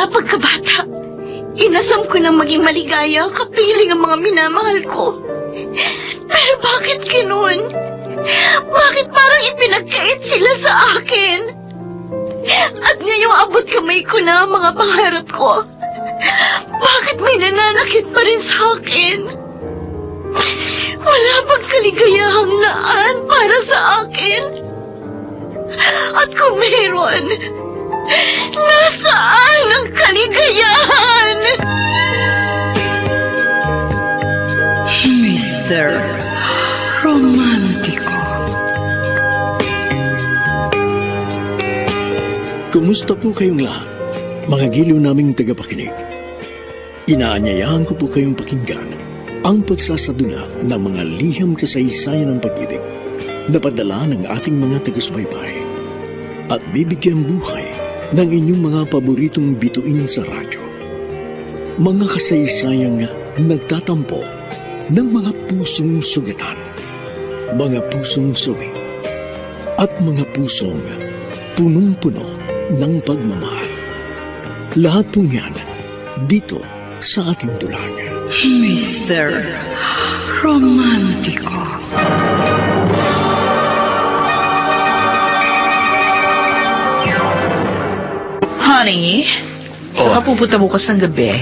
Mula pagkabata, inasam ko na maging maligaya, kapiling ang mga minamahal ko. Pero bakit ganoon? Bakit parang ipinagkait sila sa akin? At ngayong abot kamay ko na ang mga pangarap ko, bakit may nananakit pa rin sa akin? Wala bang kaligayahang laan para sa akin? At kung meron, nasaan ang kaligayahan? Mr. Romántico. Kumusta po kayong lahat, mga giliw naming tagapakinig? Inaanyayahan ko po kayong pakinggan ang pagsasadula ng mga liham kasaysayan ng pag-ibig na padala ng ating mga taga-subaybay at bibigyan buhay ng inyong mga paboritong bituin sa radyo. Mga kasaysayang nagtatampo ng mga pusong sugatan, mga pusong suwi, at mga pusong punong-puno ng pagmamahal. Lahat pong yan dito sa ating dulang. Mr. Romántico. Honey, saan ka pupunta bukas ng gabi?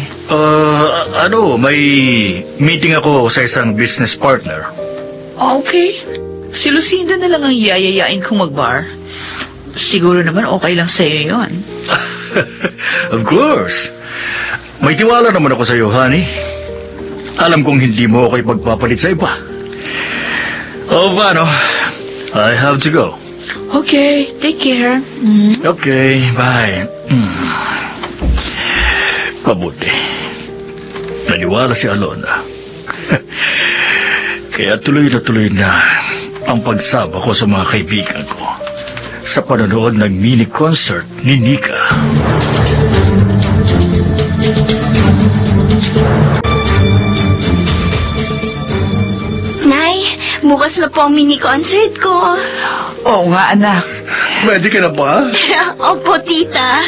May meeting ako sa isang business partner. Okay. Si Lucinda na lang ang yayayain kong mag-bar. Siguro naman okay lang sa'yo yun. Of course. May tiwala naman ako sa iyo, honey. Alam kong hindi mo ako ipagpapalit sa iba. Paano? I have to go. Okay, take care. Okay, bye. Mabuti. Naniwala si Alona. Kaya tuloy na ang pagsama ko sa mga kaibigan ko sa panonood ng mini concert ni Nika. Nay, bukas na po ang mini concert ko. Oo nga, anak. Ready ka na ba? Opo, tita.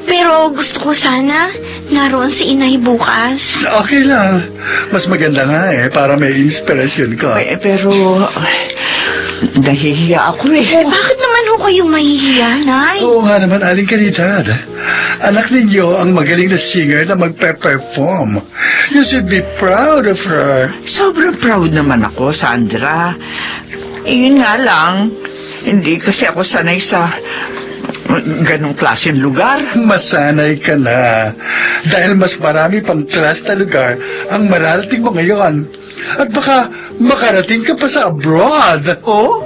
Pero gusto ko sana naroon si inay bukas. Okay lang. Mas maganda nga para may inspirasyon ka. Pero nahihiya ako Bakit naman ho kayo mahihiya, Nay? Oo nga naman, Aling Caridad. Anak ninyo ang magaling na singer na magpe-perform. You should be proud of her. Sobrang proud naman ako, Sandra. Yun nga lang, hindi kasi ako sanay sa ganong klaseng lugar. Masanay ka na. Dahil mas marami pang class na lugar ang mararating mo ngayon. At baka makarating ka pa sa abroad. Oh?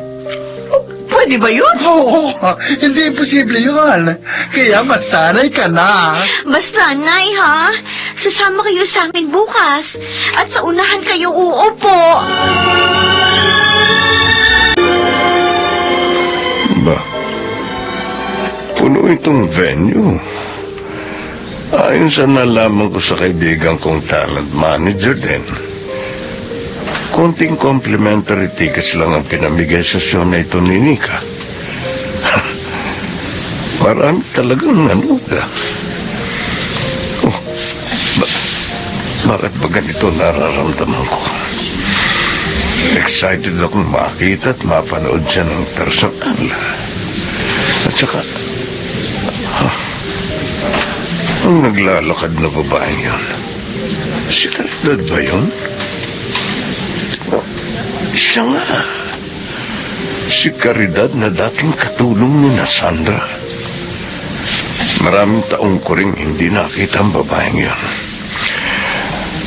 Pwede ba yun? Oo, hindi imposible yun. Kaya masanay ka na. Basta, Nay, ha? Sasama kayo sa amin bukas. At sa unahan kayo uupo. Ba? Puno itong venue. Ayon sa nalaman ko sa kaibigan kong talent manager din, konting complimentary tickets lang ang pinamigay sa show na ito ni Nika. Marami talagang nanuga. Bakit ba ganito nararamdaman ko? Excited akong makita at mapanood siya ng personal. At saka, ang naglalakad na babaeng yun, si Caridad ba yun? Siya nga. Si Caridad na dating katulong ni na Sandra. Maraming taong ko rin hindi nakita ang babaeng yun.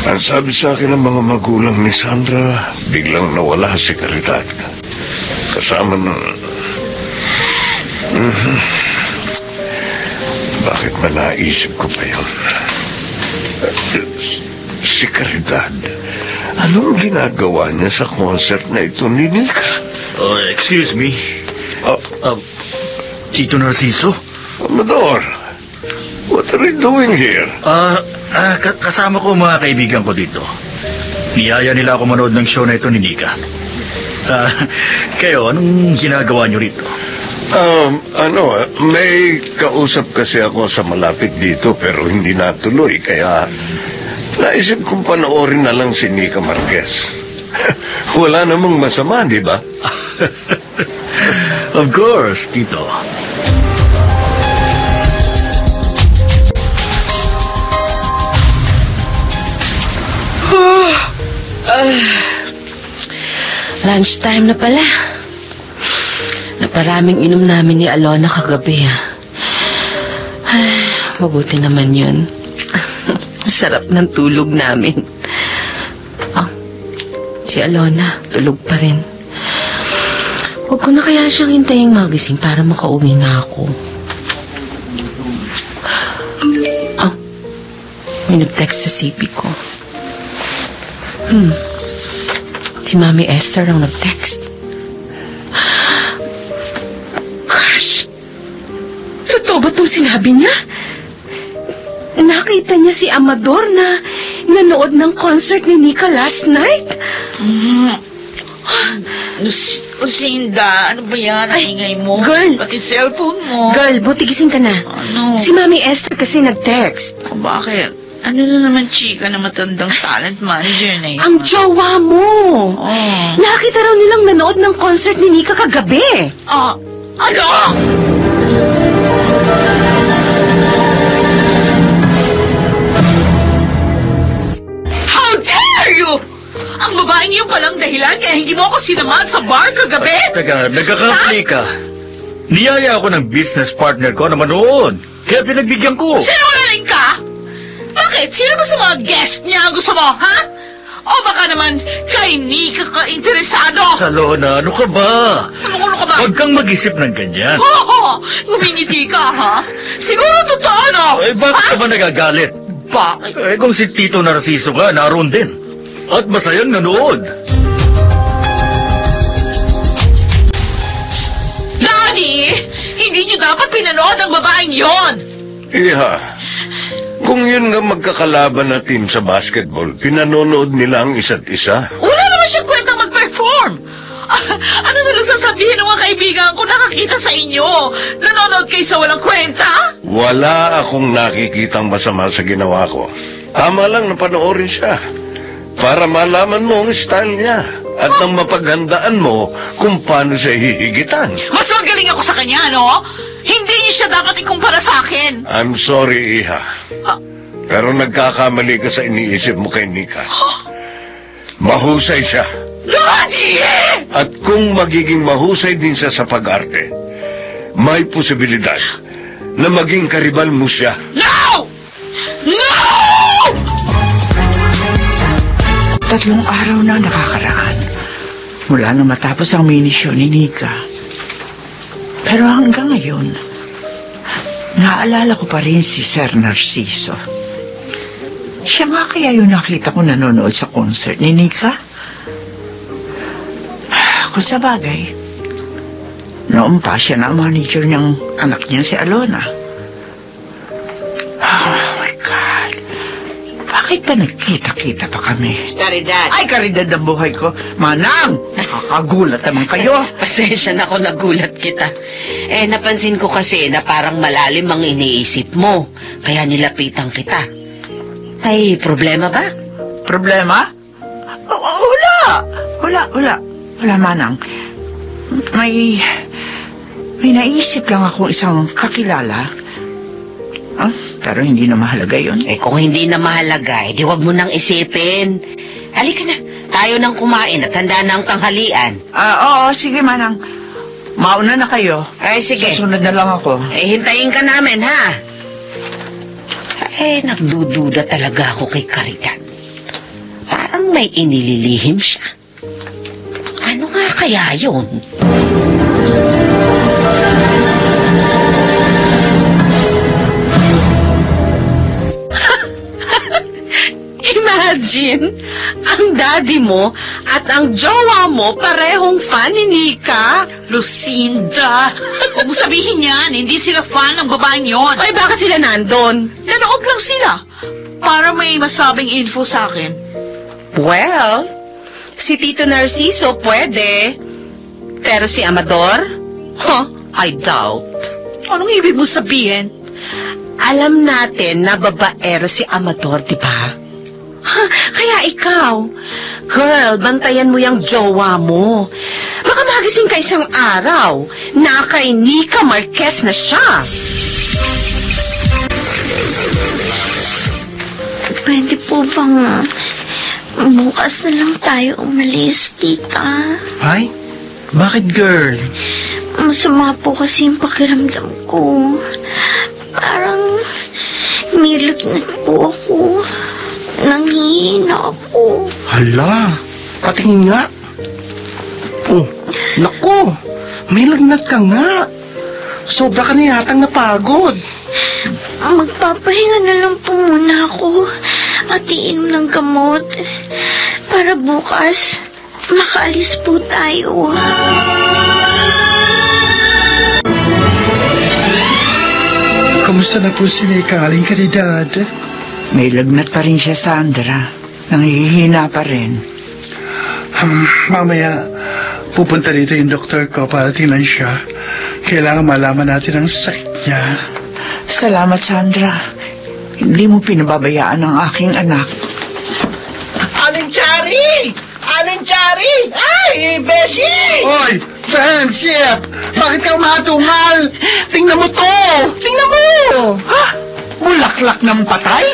Ang sabi sa akin ng mga magulang ni Sandra, biglang nawala si Caridad. Kasama ng... Bakit ba naisip ko pa yun? Si Caridad, anong ginagawa niya sa concert na ito ni Nika? Excuse me. Tito Narciso? Amador, what are you doing here? Kasama ko mga kaibigan ko dito. Niyaya nila ako manood ng show na ito ni Nika. Kayo, anong ginagawa niyo rito? May kausap kasi ako sa malapit dito pero hindi natuloy. Kaya naisip kong panoorin na lang si Nika Marquez. Wala namang masama, di ba? Of course, Tito. Lunchtime na pala. Naparaming inom namin ni Alona kagabi. Mabuti naman yun. Sarap ng tulog namin. Si Alona, tulog pa rin. Huwag ko na kaya siyang hintaying magising para makauwi na ako. May nag-text sa CP ko. Si Mami Esther ang nag-text. Gosh! Totoo ba itong sinabi niya? Nakita niya si Amador na nanood ng concert ni Nika last night? Lucinda, ano ba yan? Ang ingay mo? Girl! Pati cellphone mo. Girl, buti gising ka na. Ano? Si Mami Esther kasi nag-text. Bakit? Ano na naman chika na matandang talent manager na yun? Ang jowa mo! Oh. Nakita raw nilang nanood ng concert ni Nika kagabi. Ano? How dare you! Ang babaeng yun palang dahilan kaya hindi mo ako sinamahan sa bar kagabi? Teka, nagkakamali ka. Niyaya ako ng business partner ko na manood. Kaya pinagbigyan ko. Sinungaling ka? Bakit? Sino ba sa mga guest niya ang gusto mo, ha? O baka naman kay Nika ka interesado? Alona, ano ka ba? Ano ka ba? Huwag kang mag-isip ng ganyan. Ngumingiti ka, ha? Siguro totoo, no? Bakit ka ba nagagalit? Bakit? Kung si Tito Narciso ka, naroon din. At masayang nanood. Daddy! Hindi niyo dapat pinanood ang babaeng yon! Iha, kung yun nga magkakalaban na team sa basketball, pinanonood nila ang isa't isa. Wala naman siyang kwentang mag-perform! Ano na lang sasabihin ng mga kaibigan ko nakakita sa inyo? Nanonood kayo sa walang kwenta? Wala akong nakikitang masama sa ginawa ko. Tama lang na panoorin siya. Para malaman mo ang style niya. At nang mapaghandaan mo kung paano siya hihigitan. Mas magaling ako sa kanya, no? Hindi niyo siya dapat ikumpara sa akin. I'm sorry, Iha. Pero nagkakamali ka sa iniisip mo kay Nika. Mahusay siya. Daddy! At kung magiging mahusay din siya sa pag-arte, may posibilidad na maging karibal mo siya. No! No! 3 araw na nakakaraan mula na matapos ang minisyon ni Nika. Pero hanggang ngayon, naaalala ko pa rin si Sir Narciso. Siya nga kaya yung nakita ko nanonood sa concert ni Nika? Kung sa bagay, noon pa siya na manager niyang anak niya si Alona. Oh my God. Bakit ba nagkita-kita pa kami? Caridad. Ay, Caridad ang buhay ko. Manang! Nakakagulat naman kayo. Pasensya na ako, nagulat kita. Napansin ko kasi na parang malalim ang iniisip mo. Kaya nilapitan kita. Ay, problema ba? Problema? Wala, Manang. May naisip lang akong isang kakilala. Pero hindi na mahalaga yun. Kung hindi na mahalaga, di wag mo nang isipin. Halika na, tayo nang kumain at handa na ang tanghalian. Oo, sige, Manang. Mauna na kayo. Ay, sige. Susunod na lang ako. Hintayin ka namin, ha? Nagdududa talaga ako kay Caridad. Parang may inililihim siya. Ano nga kaya yun? Imagine, ang daddy mo at ang jowa mo parehong fan ni Nika. Lucinda! Huwag mo sabihin yan, hindi sila fan ng babaeng yon. Ay, bakit sila nandun? Nanood lang sila. Para may masabing info sa akin. Well, si Tito Narciso pwede. Pero si Amador? I doubt. Anong ibig mo sabihin? Alam natin na babaero si Amador, di ba? Kaya ikaw, girl, bantayan mo yung jowa mo. Baka magising ka isang araw na kay Nika Marquez na siya. Pwede po bang bukas na lang tayo umalis, tita? Ay, bakit girl? Masama po kasi yung pakiramdam ko. Parang nilagnat po ako. Nanghihina ako. Hala, patingin nga. Oh, naku, may lagnat ka nga. Sobra ka na yatang napagod. Magpapahinga na lang po muna ako at iinom ng gamot para bukas makaalis po tayo. Kamusta na po si Nika, Aling Caridad? May lagnat pa rin siya, Sandra. Nanghihina pa rin. Mamaya, pupunta dito yung doktor ko para tingnan siya. Kailangan malaman natin ang sakit niya. Salamat, Sandra. Hindi mo pinababayaan ang aking anak. Aling Chari! Aling Chari! Ay, Beshi! Oy, friendship! Bakit ka umatungal? Tingnan mo to! Tingnan mo! Ha? Bulaklak ng patay?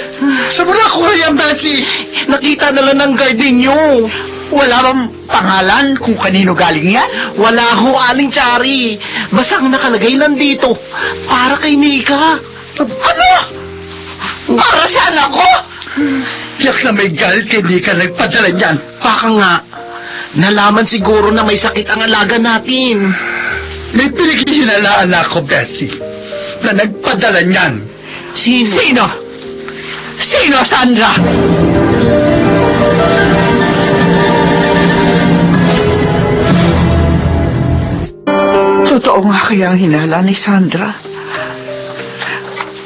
Sa mura ko yan, Bessie! Nakita na lang ng guard ninyo. Wala bang pangalan kung kanino galing yan? Wala ho, Aling Chari. Basta ang nakalagay lang dito. Para kay Nika. Ano? Para saan ako? Yak na may galit kay Nika nagpadala niyan. Baka nga, nalaman siguro na may sakit ang alaga natin. May pinaghihinalaan ako, Bessie, na nagpadala niyan. Sino? Sino, Sandra? Totoo nga kaya ang hinala ni Sandra?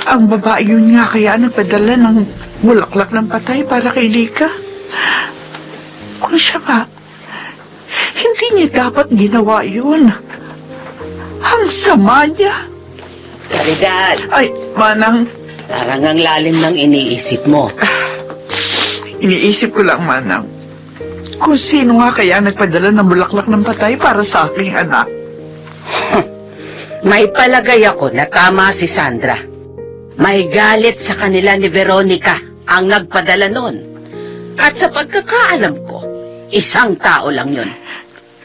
Ang babae yun nga kaya nagpadala ng bulaklak ng patay para kay Nika? Kung siya nga, hindi niya dapat ginawa yun. Ang sama niya. Caridad, Ay, Manang, parang ang lalim ng iniisip mo. iniisip ko lang, Manang, kung sino nga kaya nagpadala ng bulaklak ng patay para sa aking anak. May palagay ako na tama si Sandra. May galit sa kanila ni Veronica ang nagpadala nun. At sa pagkakaalam ko, isang tao lang yun.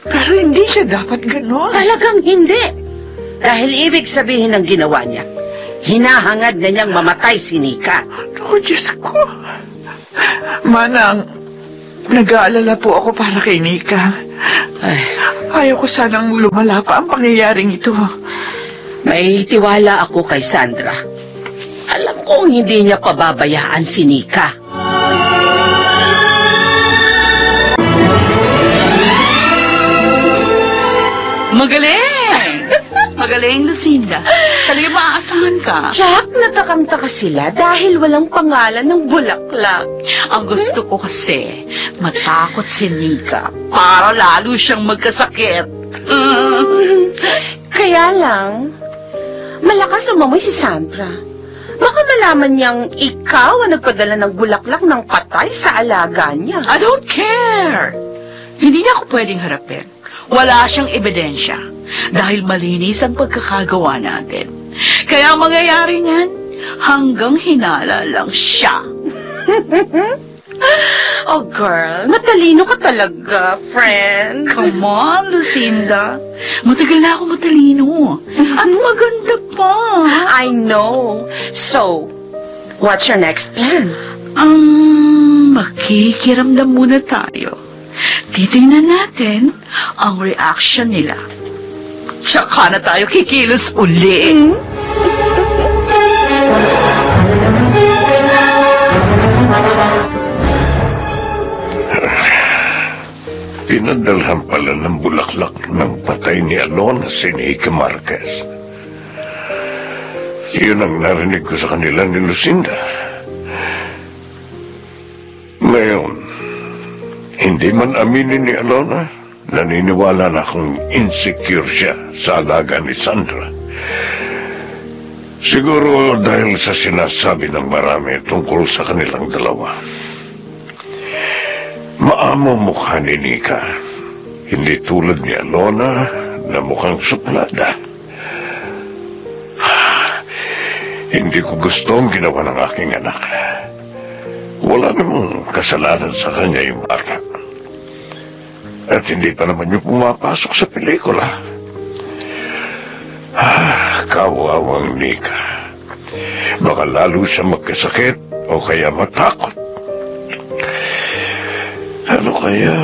Pero hindi siya dapat ganon. Talagang hindi. Dahil ibig sabihin ng ginawa niya, hinahangad na niyang mamatay si Nika. Oh, Diyos ko. Manang, nag-aalala po ako para kay Nika. Ayaw ko sanang lumala pa ang pangyayaring ito. May tiwala ako kay Sandra. Alam kong hindi niya pababayaan si Nika. Magaling! Magaling, Lucinda. Talaga maaasahan ka. Jack, natakam-taka sila dahil walang pangalan ng bulaklak. Ang gusto ko kasi, matakot si Nika para lalo siyang magkasakit. Kaya lang, malakas umamoy si Sandra. Baka malaman niyang ikaw ang nagpadala ng bulaklak ng patay sa alaga niya. I don't care. Hindi niya ako pwedeng harapin. Wala siyang ebidensya dahil malinis ang pagkakagawa natin. Kaya ang mangyayari niyan, hanggang hinala lang siya. Oh, girl, matalino ka talaga, friend. Come on, Lucinda. Matagal na ako matalino. At maganda pa. I know. So, what's your next plan? Makikiramdam muna tayo. Titingnan natin ang reaction nila. Tsaka na tayo kikilos uli. Pinadalhan pala ng bulaklak ng patay ni Alona si Nika Marquez. Yun ang narinig ko sa kanila ni Lucinda. Ngayon, hindi man aminin ni Alona, naniniwala na akong insecure siya sa alaga ni Sandra. Siguro dahil sa sinasabi ng marami tungkol sa kanilang dalawa. Maamo mukha ni Nika. Hindi tulad ni Alona na mukhang suplada. Hindi ko gusto ang ginawa ng aking anak. Wala namang kasalanan sa kanya yung bata. At hindi pa naman yung pumapasok sa pelikula. Kawawang Nika. Baka lalo siya magkasakit o kaya matakot. Ano kaya?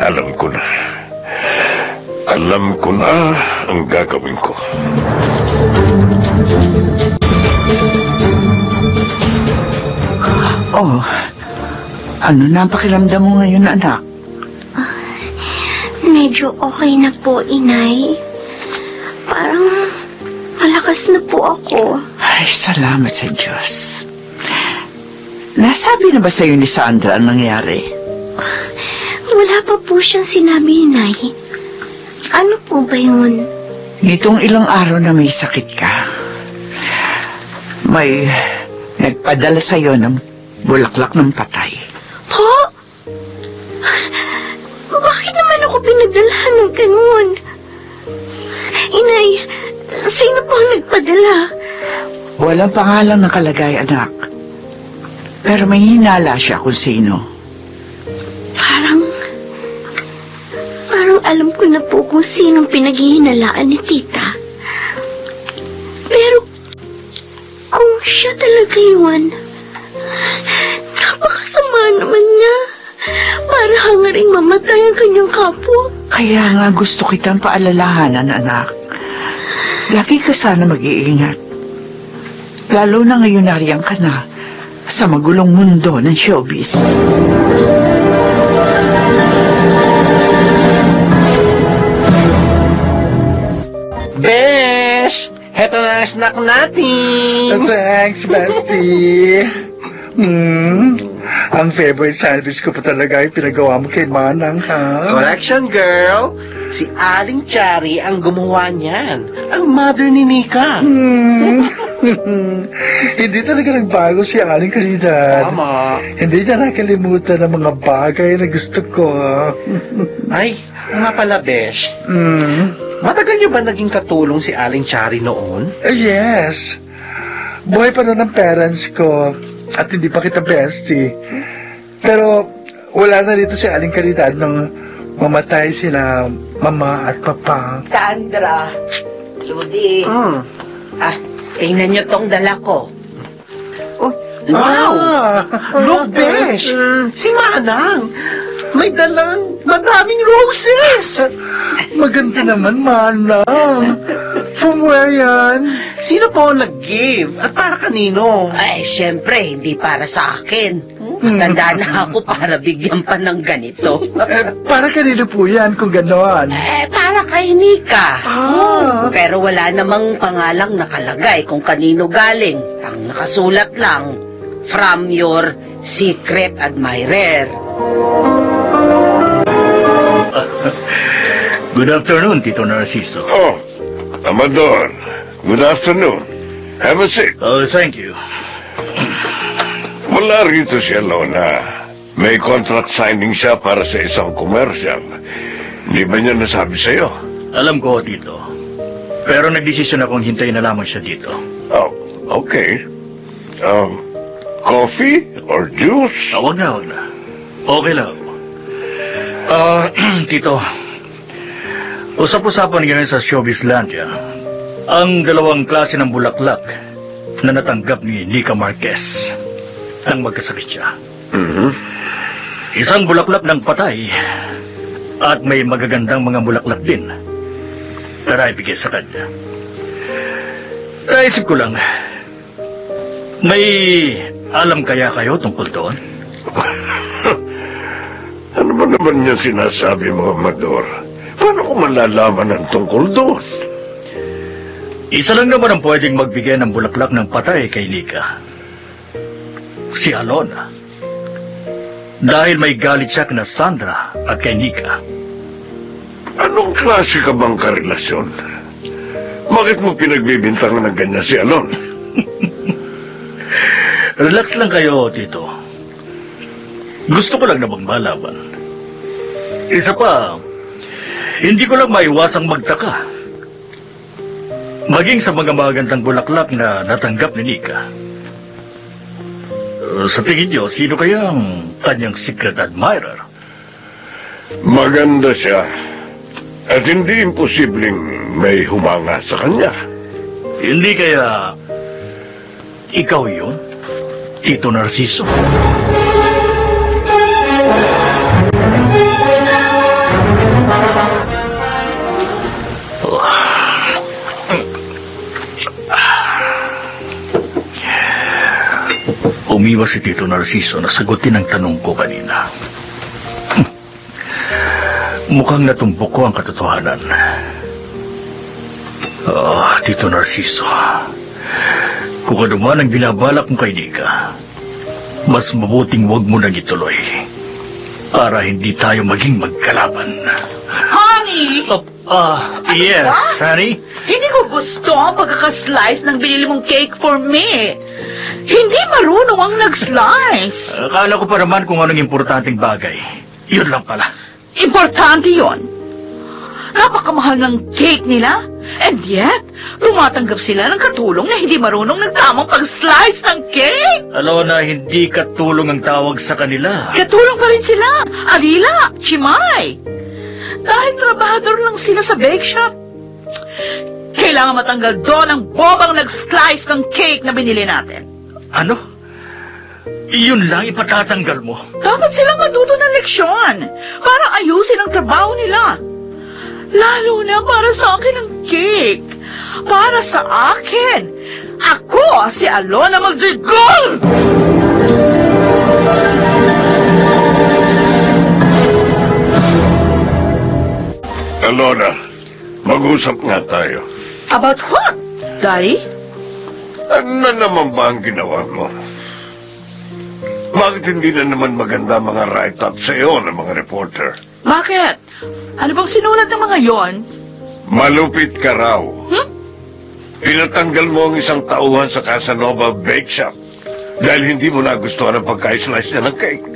Alam ko na. Alam ko na ang gagawin ko. Oh, ano na ang pakiramdam mo ngayon, anak? Medyo okay na po, Inay. Parang malakas na po ako. Ay, salamat sa Diyos. Nasabi na ba sa'yo ni Sandra ang nangyari? Wala pa po siyang sinabi, Inay. Ano po ba yun? Nitong ilang araw na may sakit ka, may nagpadala sa'yo ng bulaklak ng patay. Po? Bakit naman ako pinagdalahan ng ganun? Inay, sino po ang nagpadala? Walang pangalan nakalagay, anak. Pero may hinala siya kung sino. Parang alam ko na po kung sinong pinaghihinalaan ni Tita. Pero kung siya talaga yun, napakasama naman niya. Para hangaring mamatay ang kanyang kapwa. Kaya nga gusto kitang paalalahanan, anak. Lagi ka sana mag-iingat. Lalo na ngayon nariyan ka na sa magulong mundo ng showbiz. Besh! Heto na ang snack natin! Thanks, Bestie. Ang favorite sandwich ko pa talaga ay pinagawa mo kay Manang, ha? Correction, girl! Si Aling Chari ang gumawa niyan. Ang mother ni Nika. Hindi talaga nagbago si Aling Caridad. Tama. Hindi niya nakalimutan ang mga bagay na gusto ko. Ay, nga pala, Besh. Matagal niyo ba naging katulong si Aling Chari noon? Yes. Buhay pa noon ang parents ko at hindi pa kita bestie. Pero wala na dito si Aling Caridad nung mamatay sina mama at papa. Sandra, Ludi, tingnan niyo tong dala ko. Oh, wow! Look, Besh! Si Manang! May dalang madaming roses! Maganda naman, Manang. From where yan? Sino po ang nag-give? At para kanino? Ay, syempre, hindi para sa akin. Tanda na ako para bigyan pa ng ganito. Para kanino po yan kung gano'n? Para kay Nika. Pero wala namang pangalang nakalagay kung kanino galing. Ang nakasulat lang, from your secret admirer. Good afternoon, Tito Narciso. Oh, Amador. Good afternoon. Have a seat. Oh, thank you. Wala rito si Alona. May contract signing siya para sa isang commercial. Hindi ba niya nasabi sa'yo? Alam ko, Tito. Pero nagdesisyon akong hintayin na lamang siya dito. Oh, okay. Coffee or juice? Wag na. Okay lang. Tito, usap-usapan ngayon sa Showbizlandia ang dalawang klase ng bulaklak na natanggap ni Nika Marquez nang magkasakit siya. Isang bulaklak ng patay at may magagandang mga bulaklak din na naibigay sa kanya. Naisip ko lang, may alam kaya kayo tungkol doon? Ano ba naman yung sinasabi mo, Amador? Paano ko malalaman ang tungkol doon? Isa lang naman ang pwedeng magbigay ng bulaklak ng patay kay Nika. Si Alona. Dahil may galit siya kina Sandra at kay Nika. Anong klase ka bang karelasyon? Bakit mo pinagbibintangan ng ganyan si Alon? Relax lang kayo, Tito. Gusto ko lang namang malaman. Isa pa, hindi ko lang maiwasang magtaka. Maging sa mga magandang bulaklak na natanggap ni Nika. Sa tingin niyo, sino kaya ang kanyang secret admirer? Maganda siya. At hindi imposibleng may humanga sa kanya. Hindi kaya ikaw yun, Tito Narciso? Umiwas si Tito Narciso na sagutin ang tanong ko kanina. Mukhang natumbok ko ang katotohanan. Tito Narciso, kung ano man ang binabalak mo kay Nika, mas mabuting huwag mo nang ituloy para hindi tayo maging magkalaban. Honey! Yes, honey? Hindi ko gusto ang pagkakaslice ng binili mong cake for me. Hindi marunong ang nag-slice. Akala ko pa naman kung anong importanteng bagay. Yun lang pala. Importante yon. Napakamahal ng cake nila. And yet, tumatanggap sila ng katulong na hindi marunong ng tamang pag-slice ng cake. Alam na hindi katulong ang tawag sa kanila. Katulong pa rin sila. Alila, Chimay. Dahil trabahador lang sila sa bake shop. Kailangan matanggal doon ang bobang nag-slice ng cake na binili natin. Ano? Yun lang ipatatanggal mo? Dapat silang matuto ng leksyon para ayusin ang trabaho nila. Lalo na para sa akin ang cake. Para sa akin. Ako si Alona Madrigal! Alona, mag-usap nga tayo. About what, Daddy? Ano naman ba ang ginawa mo? Bakit hindi na naman maganda mga write-up sa iyo ng mga reporter? Bakit? Ano bang sinulat ng mga yon? Malupit ka raw. Pinatanggal mo ang isang tauhan sa Casanova Bake Shop dahil hindi mo nagustuhan ang pagka-slice niya ng cake.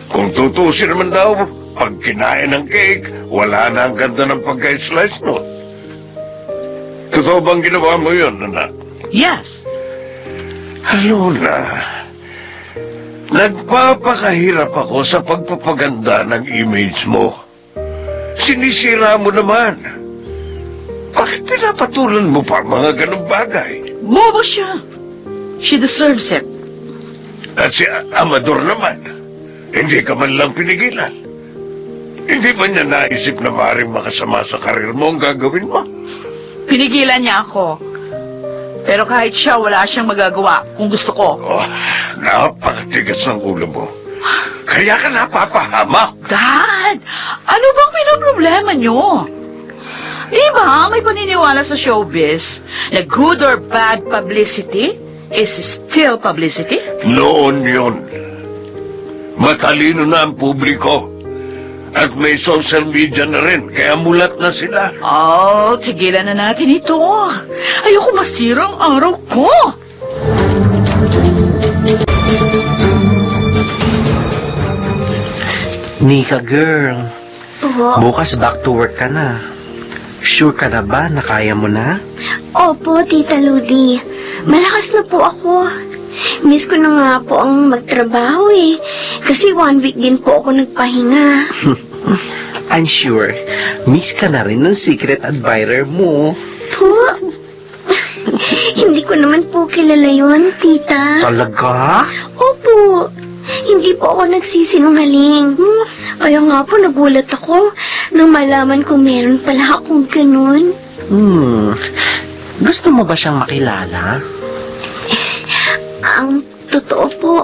Kung tutusin naman daw, pag kinain ng cake, wala na ang ganda ng pagka-slice nun. Totoo bang ginawa mo yun, anak? Yes. Alona, nagpapakahirap ako sa pagpapaganda ng image mo. Sinisira mo naman. Bakit pinapatulan mo pa mga ganong bagay? Bobo siya. She deserves it. At si Amador naman, hindi ka man lang pinigilan. Hindi ba niya naisip na maaaring makasama sa karir mo ang gagawin mo? Pinigilan niya ako. Pero kahit siya, wala siyang magagawa kung gusto ko. Napakatigas ng ulo mo. Kaya ka napapahamak. Dad, ano bang pinoproblema niyo? Diba, may paniniwala sa showbiz na good or bad publicity is still publicity? Noon yun. Matalino na ang publiko. At may social media na rin, kaya mulat na sila. Tigilan na natin ito. Ayoko masira ang araw ko. Nika girl, bukas back to work ka na. Sure ka na ba na kaya mo na? Opo, Tita Ludi. Malakas na po ako. Miss ko na nga po ang magtrabaho eh. Kasi 1 week din po ako nagpahinga. I'm sure, miss ka na rin ng secret admirer mo. Po? Hindi ko naman po kilala yun, Tita. Talaga? Opo. Hindi po ako nagsisinungaling. Kaya nga po nagulat ako nang malaman ko meron pala akong ganun. Gusto mo ba siyang makilala? Ang totoo po,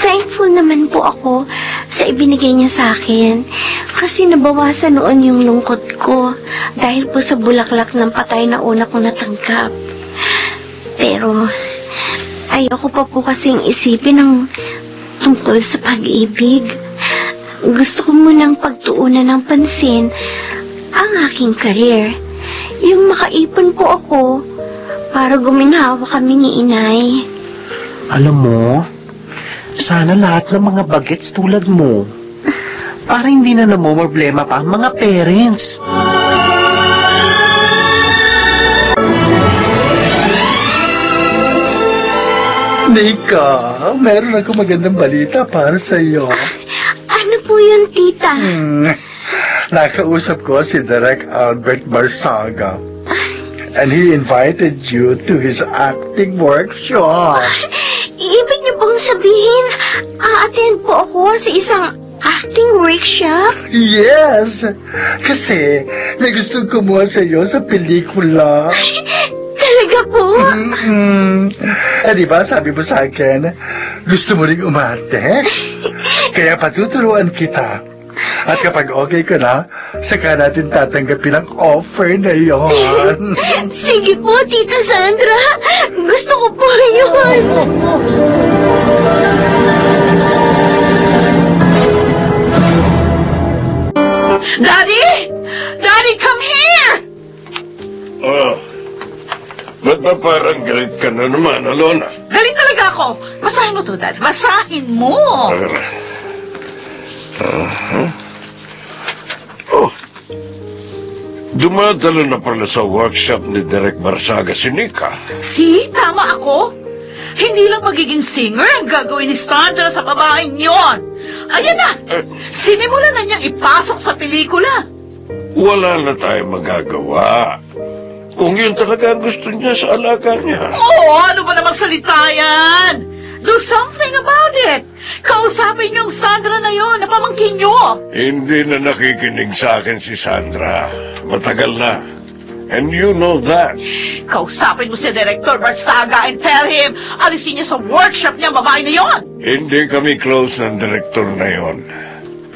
thankful naman po ako sa ibinigay niya sa akin. Kasi nabawasan noon yung lungkot ko dahil po sa bulaklak ng patay na una kong natanggap. Pero ayoko pa po kasing isipin ang tungkol sa pag-ibig. Gusto ko munang pagtuunan ng pansin ang aking career. Yung makaipon po ako para guminhawa kami ni inay. Alam mo, sana lahat ng mga bagets tulad mo. Para hindi na problema pa ang mga parents. Nika, meron ako magandang balita para sa iyo. Ano po yun, tita? Nakausap ko si Direk Albert Barsaga. And he invited you to his acting workshop. Ibig niyo pong sabihin, a-attend po ako sa isang acting workshop? Yes! Kasi may gustong kumuha sa iyo sa pelikula. Talaga po? Eh, di ba sabi mo sa akin, gusto mo rin umarte? Kaya patuturuan kita. At kapag okay ka na, saka natin tatanggapin ang offer na yon. Sige po, Tita Sandra. Gusto ko po yun. Daddy! Daddy, come here! Oh, ba't ba parang galit ka na naman, Alona? Galit talaga ako. Basahin mo to, Daddy. Basahin mo. Oh, dumadalo na pala sa workshop ni Direk Barsaga si Nika. See? Tama ako. Hindi lang magiging singer ang gagawin ni Sandra sa babaeng yon. Ayan na. Sinimulan na niyang ipasok sa pelikula. Wala na tayong magagawa. Kung yun talaga ang gusto niya sa alaga niya. Oo, ano ba namang salita yan? Do something about it. Kausapin niyo ang Sandra na yon, napamangkin niyo. Hindi na nakikinig sa akin si Sandra. Matagal na. And you know that. Kausapin mo si Director Barsaga and tell him alisin niya sa workshop niya babae na yon. Hindi kami close ng director na yon.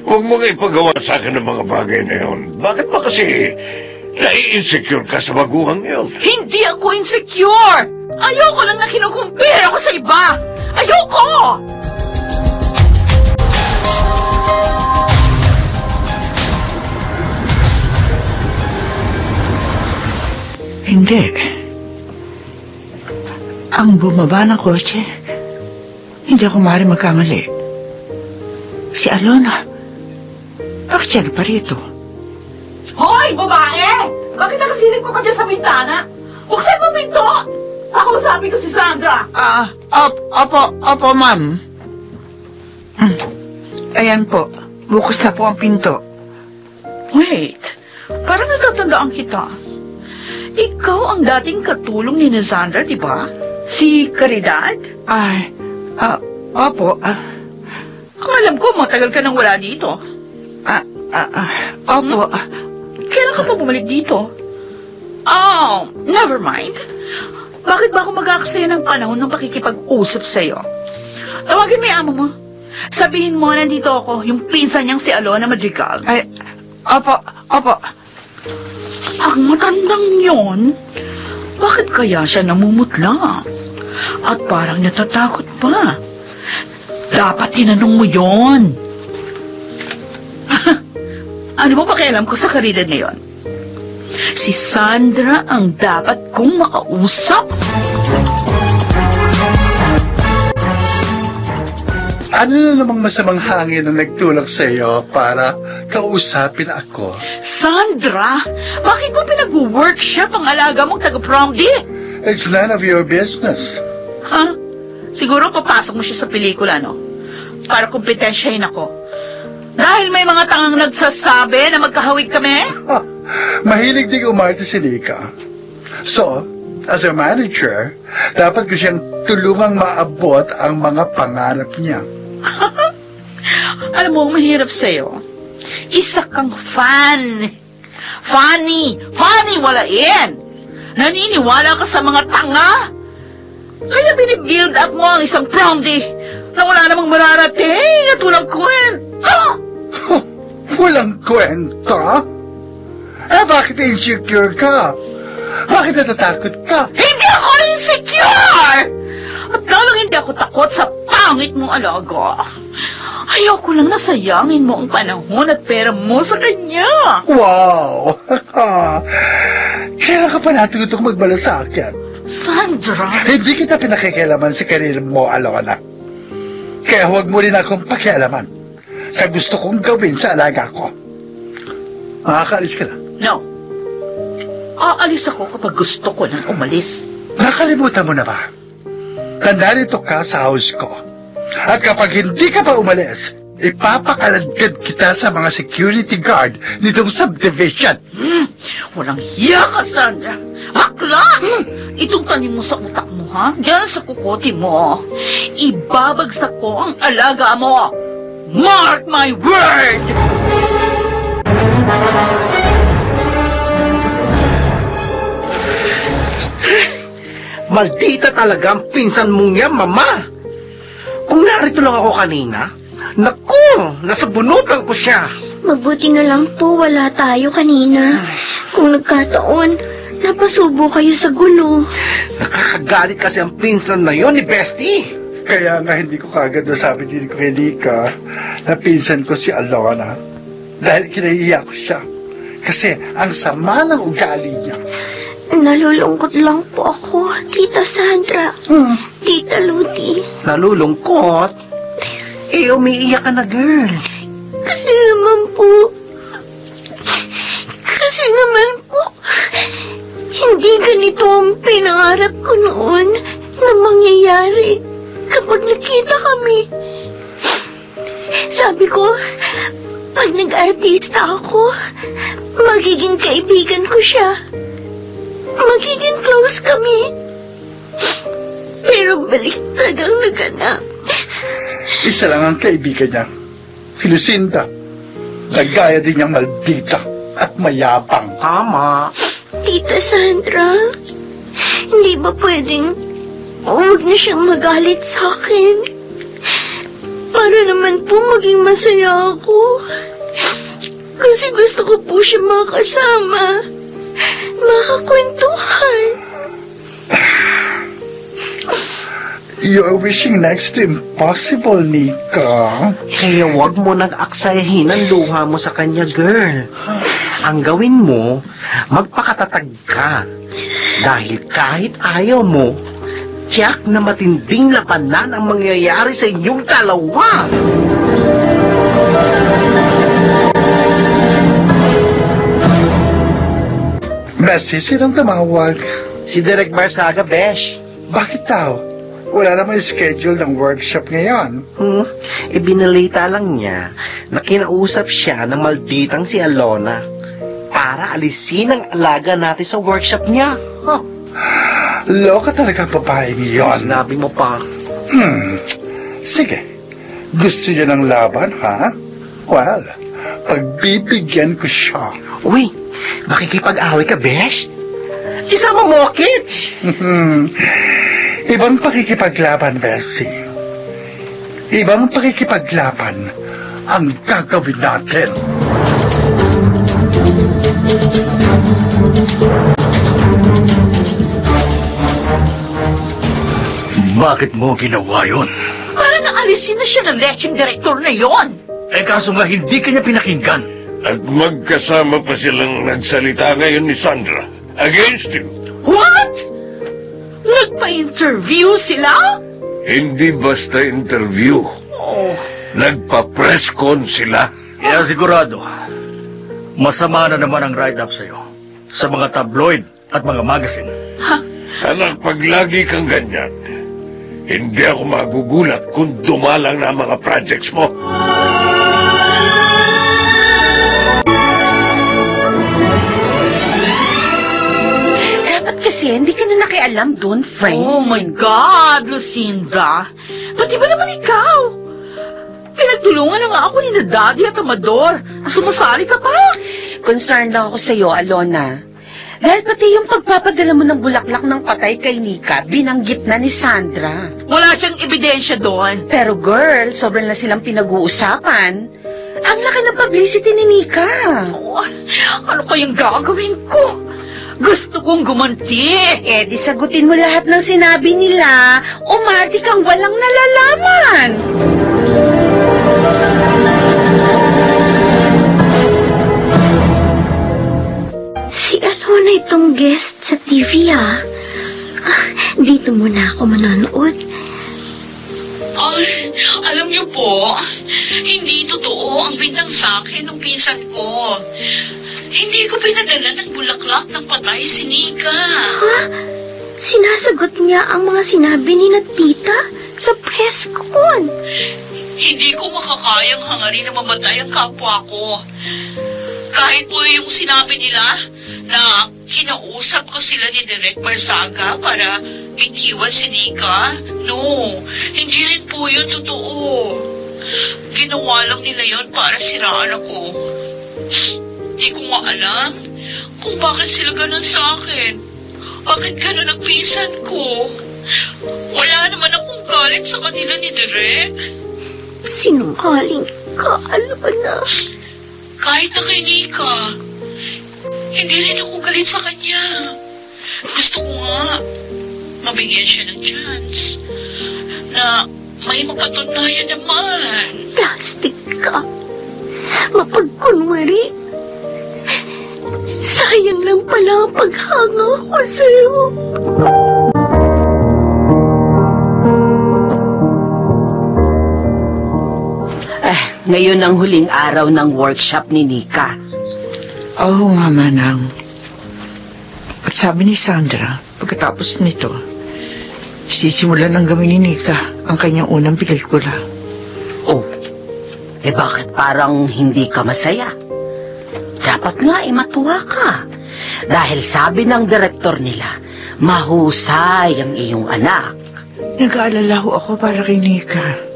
Huwag mo nga ipagawa sa akin ng mga bagay na yon. Bakit ba kasi nai-insecure ka sa baguhang yon? Hindi ako insecure. Ayoko lang na kinukumpira ako sa iba. Ayoko! Hindi. Ang bumaba ng kotse, hindi ako maaaring magkamali. Si Alona, bakit siya pa rito? Hoy, babae! Bakit nakasilip ka pa dyan sa bintana? Buksan mo pinto! Pakausapin ko si Sandra. Opo, ma'am. Ayan po, bukas na po ang pinto. Wait, parang natatandaan kita. Ikaw ang dating katulong ni Sandra, di ba? Si Caridad? Ay, opo. Ang alam ko, matagal ka nang wala dito. Opo. Kailan ka pa bumalik dito? Oh, never mind. Bakit ba ako mag-aaksaya ng panahon ng pakikipag-usap sa'yo? Tawagin mo yung amo mo. Sabihin mo, nandito ako, yung pinsan niyang si Alona Madrigal. Ay, opo. Ang matandang yon, bakit kaya siya namumutla? At parang natatakot pa. Dapat tinanong mo yon. Ano mo pakialam ko sa Caridad na yon? Si Sandra ang dapat kong makausap. Ano na namang masamang hangin na nagtulak sa iyo para kausapin ako? Sandra, bakit mo pinag-workshop ang alaga mong taga-prom di? It's none of your business. Ha? Siguro papasok mo siya sa pelikula, no? Para kompetensyahin ako. Dahil may mga tangang nagsasabi na magkahawig kami? Mahilig din umarte si Nika. So, as a manager, dapat ko siyang tulungang maabot ang mga pangarap niya. Alam mo, mahirap sa'yo. Isa kang fan. Funny walain. Naniniwala ka sa mga tanga. Kaya binibuild up mo ang isang prom day na wala namang mararating at walang kwenta. Walang kwenta? Bakit insecure ka? Bakit natatakot ka? Hindi ako insecure! At lalong hindi ako takot sa pangit mo, alaga. Ayaw ko lang nasayangin mo ang panahon at pera mo sa kanya. Wow! Kailan ka pa natutong magmalasakyan? Sandra! Hindi kita pinakikialaman sa karir mo, Alona. Kaya huwag mo rin akong pakialaman sa gusto kong gawin sa alaga ko. Makakaalis ka na. No. Aalis ako kapag gusto ko nang umalis. Nakalimutan mo na ba? Nandito ka sa house ko. At kapag hindi ka pa umalis, ipapakaladkad kita sa mga security guard nitong subdivision. Walang hiya ka, Sandra. Akla! Itong tanim mo sa utak mo, ha? Yan sa kukote mo. Ibabagsak ko ang alaga mo. Mark my word! Maldita talaga ang pinsan mong yan, Mama. Kung narito lang ako kanina, naku, nasa bunutan ko siya. Mabuti na lang po wala tayo kanina. Kung nagkataon, napasubo kayo sa gulo. Nakakagalit kasi ang pinsan na yon ni Bestie. Kaya nga hindi ko kagad nasabi din ko kay Nika na pinsan ko si Alona. Dahil kinahiya ko siya. Kasi ang sama ng ugali niya. Nalulungkot lang po ako, Tita Sandra. Tita Ludi. Nalulungkot? Umiiyak ka na, girl. Kasi naman po, hindi ganito ang pinangarap ko noon na mangyayari kapag nakita kami. Sabi ko, pag nag-artista ako, magiging kaibigan ko siya. Magiging close kami. Pero baliktad ang naganap. Isa lang ang kaibigan niya, si Lucinda. Nagaya din niyang maldita at mayabang. Tama. Tita Sandra, hindi ba pwedeng huwag na siyang magalit sa akin? Para naman po maging masaya ako. Kasi gusto ko po siya makasama. Makakwentuhan. You're wishing next to impossible, Nika. Kaya wag mo nag-aksayahin ang luha mo sa kanya, girl. Ang gawin mo, magpakatatag ka. Dahil kahit ayaw mo, tiyak na matinding labanan ang mangyayari sa inyong dalawa. Messi, sinong tumawag? Si Direk Barsaga, Besh. Bakit daw? Wala namang schedule ng workshop ngayon. Ibinalita lang niya na kinausap siya ng malditang si Alona para alisin ang alaga natin sa workshop niya. Loka talaga ang babaeng yun. Sinabi mo pa. Sige. Gusto niya ng laban, ha? Well, pagbibigyan ko siya. Uy, makikipag-away ka, Besh? Isama mo, Kitch! Ibang pakikipaglaban, Bessie. Ibang pakikipaglaban ang gagawin natin. Bakit mo ginawa yun? Para naalisin na siya ng leching director na yon. Kaso nga hindi kanya pinakinggan. At magkasama pa silang nagsalita ngayon ni Sandra against him. What? Nagpa-interview sila? Hindi basta interview. Nagpa-press con sila. Kaya sigurado, masama na naman ang write-up sa'yo sa mga tabloid at mga magazine. Anak, pag lagi kang ganyan, hindi ako magugulat kung dumalang na ang mga projects mo. Kasi hindi ka na nakialam doon, friend. Oh my God, Lucinda. Pati ba naman ikaw? Pinagtulungan na nga ako ni na Daddy at Amador. Sumasali ka pa. Concerned lang ako sa'yo, Alona. Dahil pati yung pagpapadala mo ng bulaklak ng patay kay Nika, binanggit na ni Sandra. Wala siyang ebidensya doon. Pero girl, sobrang na silang pinag-uusapan. Ang laki ng publicity ni Nika. Oh, ano kayang gagawin ko? Gusto kong gumanti. Eh, di sagutin mo lahat ng sinabi nila. Umati kang walang nalalaman. Si Alona itong guest sa TV, ah. Dito muna ako manonood. Ay, alam niyo po, hindi totoo ang bintang sa akin ng pinsan ko. Hindi ko pinadala ng bulaklak ng patay si Nika. Ha? Sinasagot niya ang mga sinabi ni na tita sa press con. Hindi ko makakayang hangarin na mamatay ang kapwa ko. Kahit po yung sinabi nila na kinausap ko sila ni Direk Marsaga para bitiwan si Nika. No, hindi rin po yun totoo. Ginawa lang nila yon para siraan ako. Di ko nga alam kung bakit sila ganun sa akin. Bakit ganun ang pinsan ko? Wala naman akong galit sa kanila ni Direk. Sinungaling ka, Alona. Kahit na kay Nika, hindi rin ako galit sa kanya. Gusto ko nga mabigyan siya ng chance na may mapatunayan naman. Plastic ka. Mapagkunwari. Sayang lang pala ang paghanga ko sa'yo. Ngayon ang huling araw ng workshop ni Nika. Oo nga, Manang. At sabi ni Sandra, pagkatapos nito, sisimulan ng gawin ni Nika ang kanyang unang pelikula. Oh, bakit parang hindi ka masaya? Dapat nga matuwa ka. Dahil sabi ng direktor nila, mahusay ang iyong anak. Nag-aalala ho ako para kay Nika.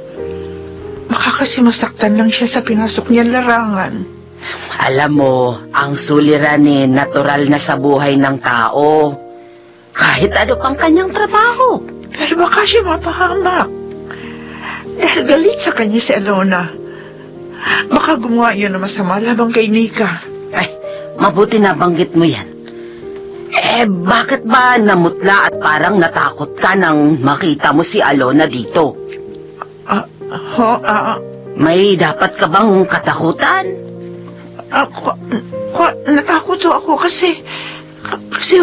Baka kasi masaktan lang siya sa pinasok niyang larangan. Alam mo, ang suliranin natural na sa buhay ng tao. Kahit ano pang kanyang trabaho. Pero baka siya mapahamak. Dahil galit sa kanya si Alona. Baka gumawa yun na masama labang kay Nika. Ay, mabuti na banggit mo yan. Bakit ba namutla at parang natakot ka nang makita mo si Alona dito? May dapat ka bang katakutan? Natakot ako kasi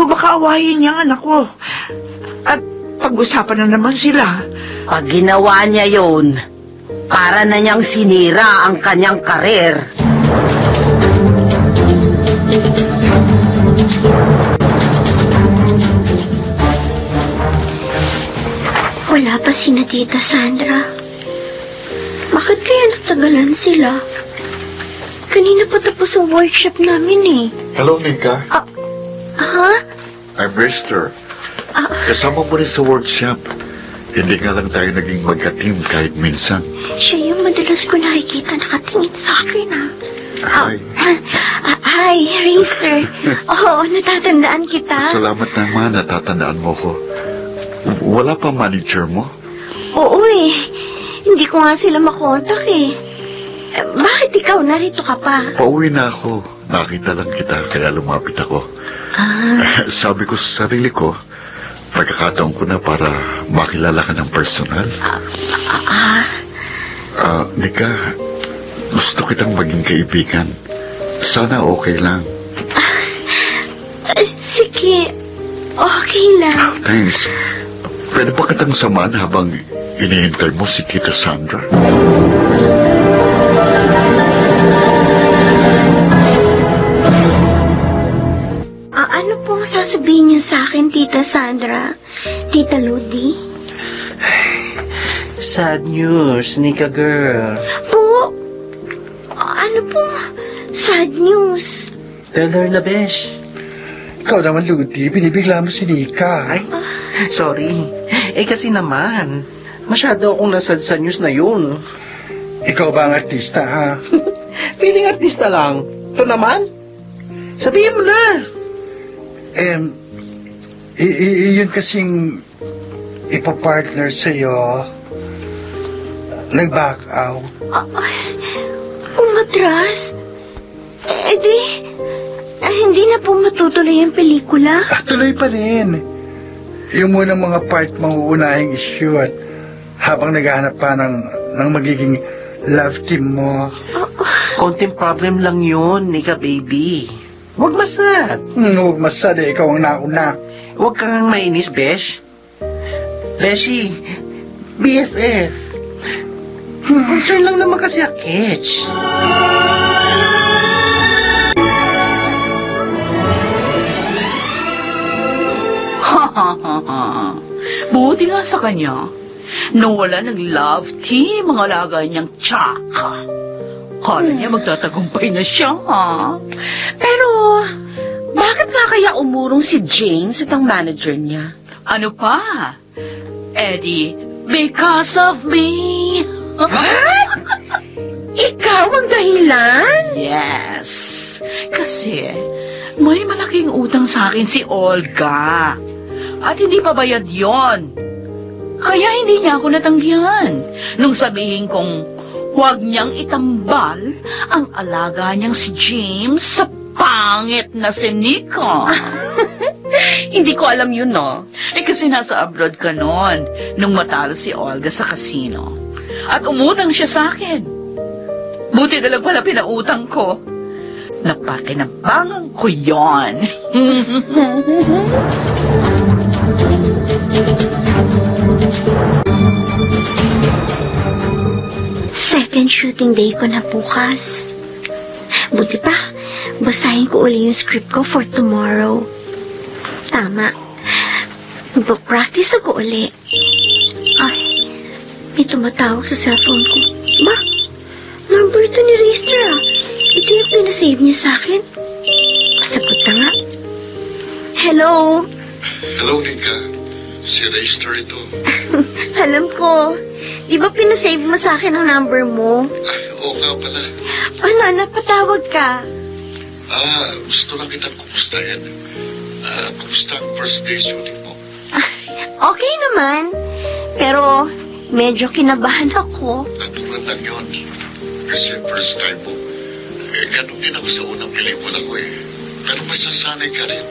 baka awayin niya ang anak ko. At pag-usapan na naman sila. Pag ginawa niya yun, para na niyang sinira ang kanyang karir. Wala pa si na Tita Sandra. Bakit kaya natagalan sila? Kanina pa tapos ang workshop namin eh. Hello, Nika. Ha? I'm Rister. Kasama mo rin sa workshop. Hindi nga lang tayo naging magka-team kahit minsan. Siya yung madalas ko nakikita nakatingin sa akin, ha? Hi. Hi, Rister. Oo, natatandaan kita. Salamat naman, natatandaan mo ko. Wala pa manager mo? Oo eh. Hindi ko nga sila makontak eh. Bakit ikaw narito ka pa? Pauwi na ako. Nakita lang kita, kaya lumapit ako. Sabi ko sa sarili ko, pagkakataon ko na para makilala ka ng personal. Nika, gusto kitang maging kaibigan. Sana okay lang. Sige, okay lang. Thanks. Pwede ba kitang samahan habang inihintay mo si Tita Sandra? Ano pong sasabihin niyo sa akin, Tita Sandra? Tita Ludi? Sad news, Nika girl. Po? Ano po? Sad news? Tell her na, besh. Ikaw naman, Ludi, binibigla mo si Nika. Ay, sorry. Kasi naman, masyado akong nasad sa news na yun. Ikaw ba ang artista, ha? Feeling artista lang. Ito naman, sabihin mo na. Yun kasing ipapartner sa'yo, nag-back out. Umatras? Hindi na po matutuloy ang pelikula. Tuloy pa rin. Yung muna mga part mauunahing i-shoot habang naghahanap pa ng magiging love team mo. Konting problem lang yun, Nika baby. Huwag masad. Huwag masad ikaw ang nauna. Huwag kang mainis, Besh. Beshi, BFF. Concern lang naman kasi a Ketch. Buti nga sa kanya, nawala ng love team ang alaga niyang tsaka. Kala niya magtatagumpay na siya, ha? Pero, bakit nga kaya umurong si James at ang manager niya? Ano pa? Eddie, because of me. What? Ikaw ang dahilan? Yes. Kasi, may malaking utang sa akin si Olga. At hindi pa bayad yon. Kaya hindi niya ako natanggihan nung sabihin kong huwag niyang itambal ang alaga niyang si James sa pangit na si Nico. Hindi ko alam yun, no? Kasi nasa abroad ka noon nung matalo si Olga sa casino. At umutang siya sa akin. Buti na lang pala pinautang ko. Napakinabangan ko yon. Second shooting day ko na bukas. Buti pa, basahin ko uli yung script ko for tomorrow. Tama. Magpa-practice ako uli. Ay, may tumatawag sa cellphone ko. Ba? Number 2 ni Reister, ah. Ito yung pinasave niya sa akin. Masagot na nga. Hello? Hello, Nika. Si Reister ito. Alam ko. Di ba pinasave mo sa akin ang number mo? Ay, oo nga pala. Ano, napatawag ka? Gusto lang kitang kumustahin. Kumusta ang first day shooting mo? Okay naman. Pero, medyo kinabahan ako. Natural lang yun. Kasi first time mo. Ganun din ako sa unang pelikula ko eh. Pero masasanay ka rin.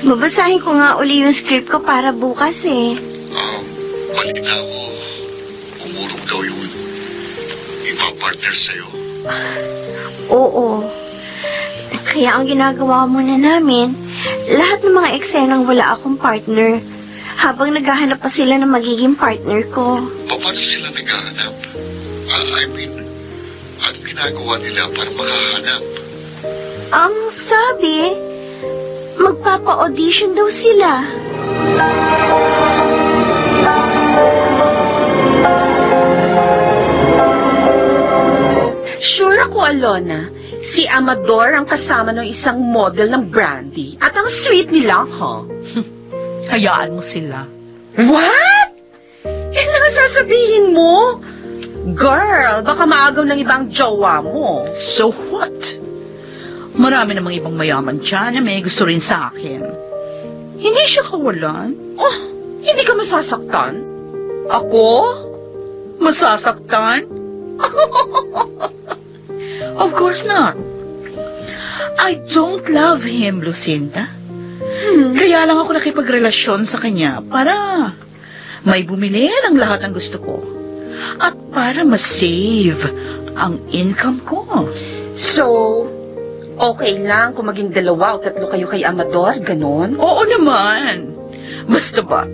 Babasahin ko nga uli yung script ko para bukas eh. Balita ko, umurong daw yung ipapartner sa'yo. Oo. Kaya ang ginagawa muna namin, lahat ng mga eksenang wala akong partner, habang naghahanap pa sila ng magiging partner ko. Paano sila naghahanap? Anong ginagawa nila para makahanap? Ang sabi, magpapa-audition daw sila. Sure ako, Alona. Si Amador ang kasama ng isang model ng brandy. At ang sweet nila, ha? Hayaan mo sila. What? Yan lang ang sasabihin mo? Girl, baka maagaw ng ibang jowa mo. So what? Marami namang ibang mayaman dyan na may gusto rin sa akin. Hindi siya kawalan. Oh, hindi ka masasaktan? Ako? Masasaktan? Of course not. I don't love him, Lucinda. Kaya lang ako nakipagrelasyon sa kanya para may bumili ng lahat ng gusto ko. At para ma-save ang income ko. So, okay lang kung maging 2 o 3 kayo kay Amador, ganon? Oo naman. Basta ba,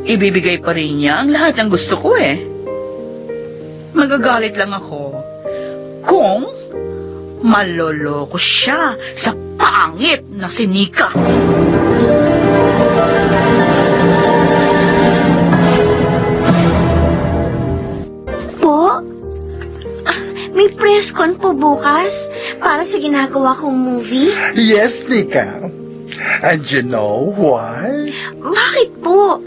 ibibigay pa rin niya ang lahat ng gusto ko eh. Magagalit lang ako kung maloloko siya sa pangit na si Nika. Po? May press con po bukas para sa ginagawa kong movie? Yes, Nika. And you know why? Bakit po?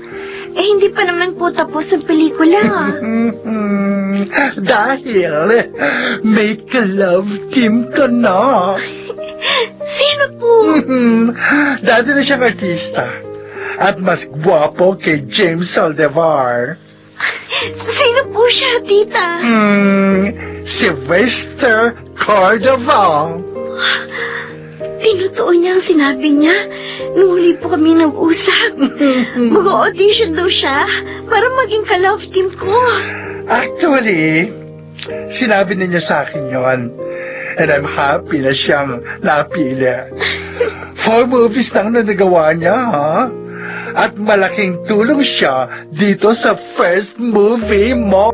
Hindi pa naman po tapos ang pelikula. Dahil may ka-love team ka na. Sino po? Dati na siyang artista. At mas gwapo kay James Aldevar. Sino po siya, tita? Sylvester Cordova. Tinotoo niya ang sinabi niya. Nung huli po kami nag-usap. Mag-audition daw siya para maging ka-love team ko. Actually, sinabi niya sa akin yon. And I'm happy na siyang napili. 4 movies lang na nagawa niya, ha? At malaking tulong siya dito sa first movie mo.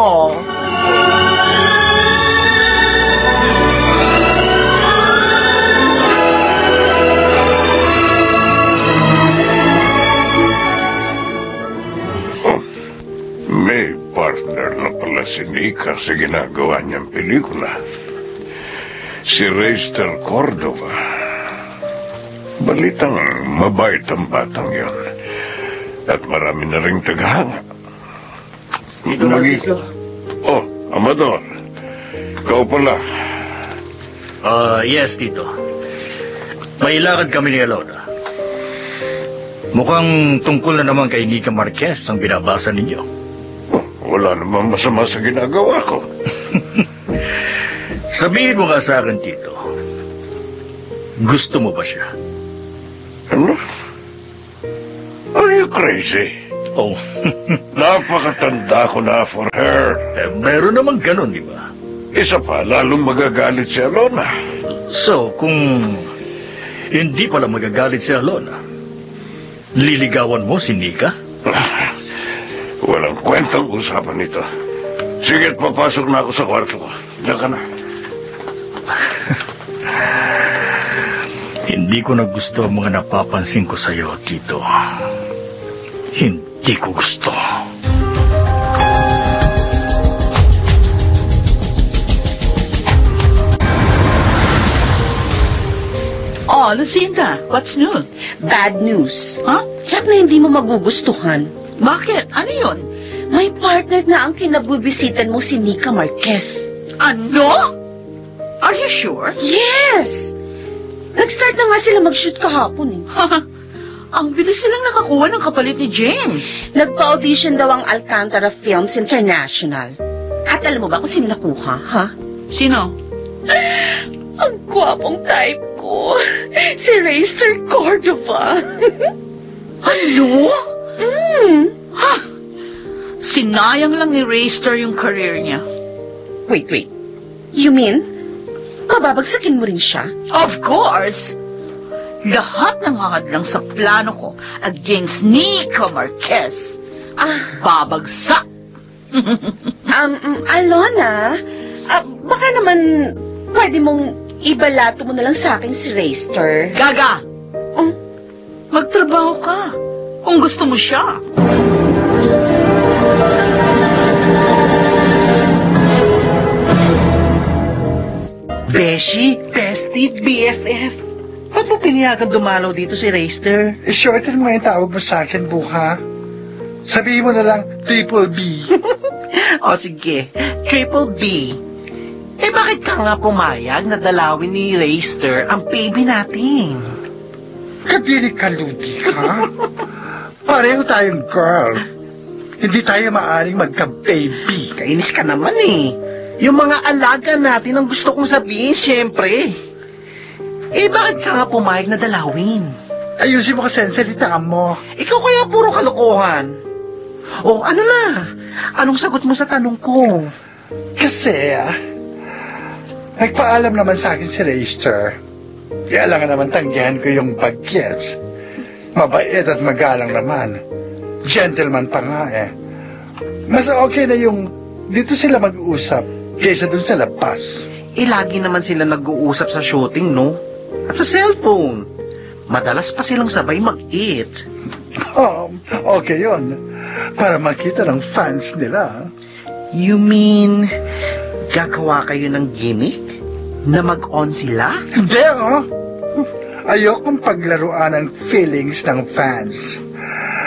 May partner na pala si Nika sa ginagawa niyang pelikula. Si Reister Cordova. Balitang mabait ang batang yon. At marami na ring tagahanga. Oh, Amador. Ikaw pala. Yes, Tito. May lakad kami ni Alona. Mukhang tungkol na naman kay Nika Marquez ang binabasa ninyo. Wala namang masama sa ginagawa ko. Sabihin mo nga sa akin, Tito. Gusto mo ba siya? Ano? Are you crazy? Oh. Napakatanda ko na for her. Meron namang ganun, di ba? Isa pa, lalong magagalit si Alona. So, kung hindi pala magagalit si Alona, liligawan mo si Nika? Walang kwentang usapan nito. Sige't papasok na ako sa kwarto ko. Diyan ka na. Hindi ko na gusto ang mga napapansin ko sa'yo, Tito. Hindi ko gusto. Oh, Lucinda, what's new? Bad news. Huh? Tiyak na hindi mo magugustuhan. Bakit? Ano yun? May partner na ang kinabubisitan mo si Nika Marquez. Ano? Are you sure? Yes! Nag-start na nga sila mag-shoot kahapon eh. Ang bilis silang nakakuha ng kapalit ni James. Nagpa-audition daw ang Alcantara Films International. At alam mo ba kung sino nakuha, ha? Sino? Ang gwapong type ko. Si Reister Cordova. Ano? Ha? Sinayang lang ni Reister yung career niya. Wait. You mean, pababagsakin mo rin siya? Of course! Lahat ng hahadlang sa plano ko against Nika Marquez. Babagsak! Alona, baka naman pwede mong ibalato mo na lang sa akin si Reister. Gaga! Magtrabaho ka kung gusto mo siya. Beshi, Bestie, BFF. Ba't mo piniyagan dumalaw dito si Reister? Shorten mo yung tawag mo sa akin, Buha. Sabihin mo na lang, Triple B. O sige, Triple B. Bakit ka nga pumayag na dalawin ni Reister ang baby natin? Kadiri ka, Ludi, ha? Pareho tayong girl. Hindi tayo maaring magka-baby. Kainis ka naman eh. Yung mga alaga natin ang gusto kong sabihin, syempre. Bakit ka nga pumayag na dalawin? Ayusin mo kasi ang salita mo. Ikaw kaya puro kalokohan. O, ano na? Anong sagot mo sa tanong ko? Kasi, nagpaalam naman sa akin si Reister. Kaya lang naman tanggihan ko yung bagets. Mabait at magalang naman. Gentleman pa nga eh. Mas okay na yung dito sila mag-uusap kaysa dun sa labas. Lagi naman sila nag-uusap sa shooting, no? At sa cellphone. Madalas pa silang sabay mag-eat. Okay yun. Para makita ng fans nila. You mean, gagawa kayo ng gimmick? Na mag-on sila? Hindi, Ayokong paglaruan ang feelings ng fans.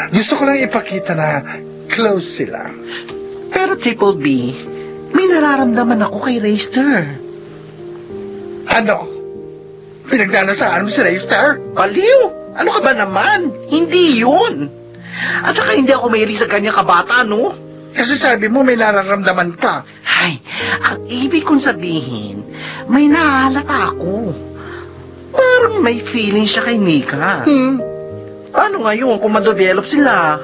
Gusto ko lang ipakita na close sila. Pero Triple B, may nararamdaman ako kay Reister. Ano? Pinagnanasaan mo si Reister? Baliw! Ano ka ba naman? Hindi yun. At saka hindi ako mahilig sa kanya kabata, no? Kasi sabi mo may nararamdaman ka. Ay, ang ibig kong sabihin, may nahalata ako. Parang may feeling siya kay Nika. Paano ngayon kung madevelop sila?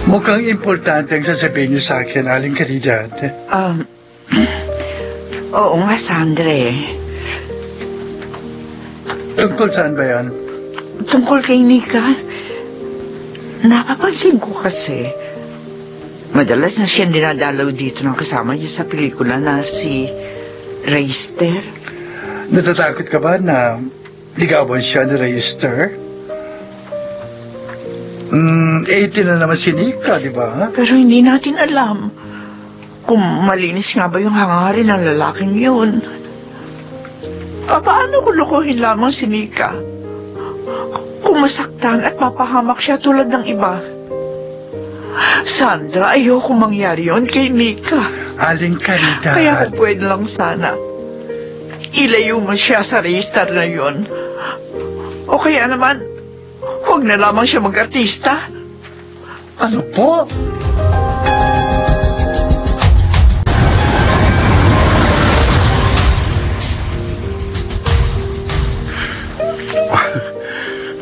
Mukhang importante ang sasabihin niyo sa akin, Aling Caridad. Oo nga, Sandre. Tungkol saan ba yan? Tungkol kay Nika. Napapansin ko kasi, madalas na siya dinadalaw dito ng kasama niya sa pelikula na si Reister. Natatakot ka ba na ligawan siya ni Reister? 18 na naman si Nika, di ba? Pero hindi natin alam kung malinis nga ba yung hangarin ng lalaking yun. Paano kung lukuhin lamang si Nika? Kung masaktan at mapahamak siya tulad ng iba. Sandra, ayoko mangyari yun kay Nika. Aling Caridad. Kaya kung pwede lang sana, ilayo mo siya sa register na yun. O kaya naman, huwag na lamang siya mag-artista. Ano po?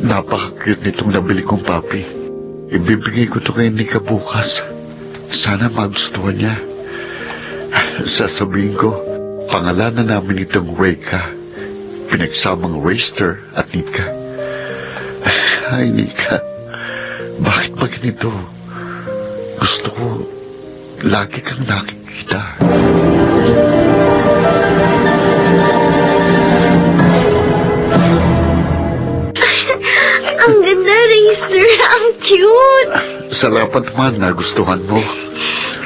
Napaka-cute nitong nabili kong papi. Ibibigay ko to kay Nika bukas. Sana magustuhan niya. Sasabihin ko, pangalanan namin itong Reka. Pinagsamang Reister at Nika. Ay, Nika. Bakit ba ganito? Gusto ko lagi kang nakikita. Ang ganda, Reister. Ang cute. Salamat man, nagustuhan mo.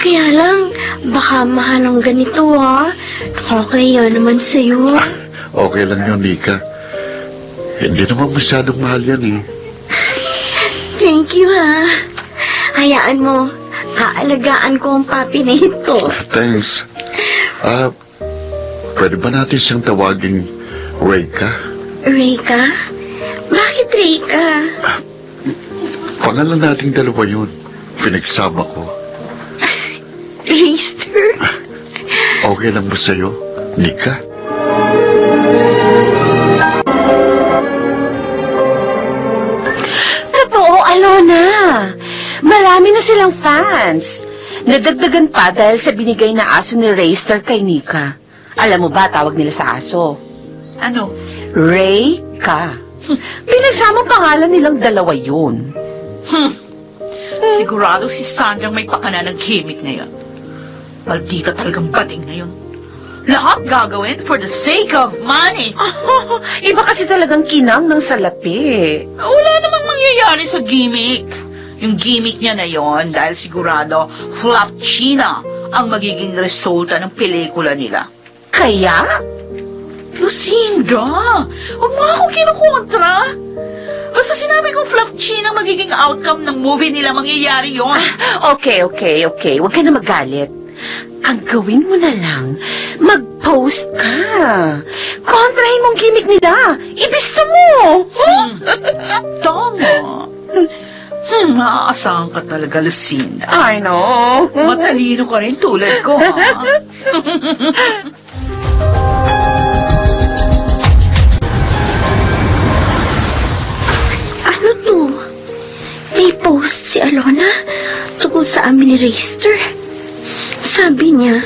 Kaya lang, baka mahal ang ganito, ha? Nakakaya naman sa'yo. Okay lang yun, Nika. Hindi naman masyadong mahal yan, eh. Thank you, ha? Hayaan mo, aalagaan ko ang papi na ito. Thanks. Pwede ba natin siyang tawaging Reka? Reka? Bakit Reka? Pangalan nating dalawa yun. Pinagsama ko. Reister? Okay lang ba sa'yo, Nika? Alona, marami na silang fans. Nadagdagan pa dahil sa binigay na aso ni Reister kay Nika. Alam mo ba tawag nila sa aso? Ano? Reka. Pinagsamang pangalan nilang dalawa yun. Sigurado si Sandra may pakana ng gimmick na yun. Maldita talagang bading na yun. Lahat gagawin for the sake of money. Iba kasi talagang kinang ng salapi. Wala namang mangyayari sa gimmick. Yung gimmick niya na yon dahil sigurado flop China ang magiging resulta ng pelikula nila. Kaya? Lucinda, huwag mo akong kinukontra. Basta sinabi kong flop China ang magiging outcome ng movie nila, mangyayari yon. Okay. Huwag ka na magalit. Ang gawin mo na lang, mag-post ka. Kontrahin mong gimmick nila. Ibista mo. Tama. Maaasahan ka talaga, Lucinda. I know. Matalino ka rin tulad ko, ha? Ano to? May post si Alona tungkol sa amin ni Reister. Sabi niya,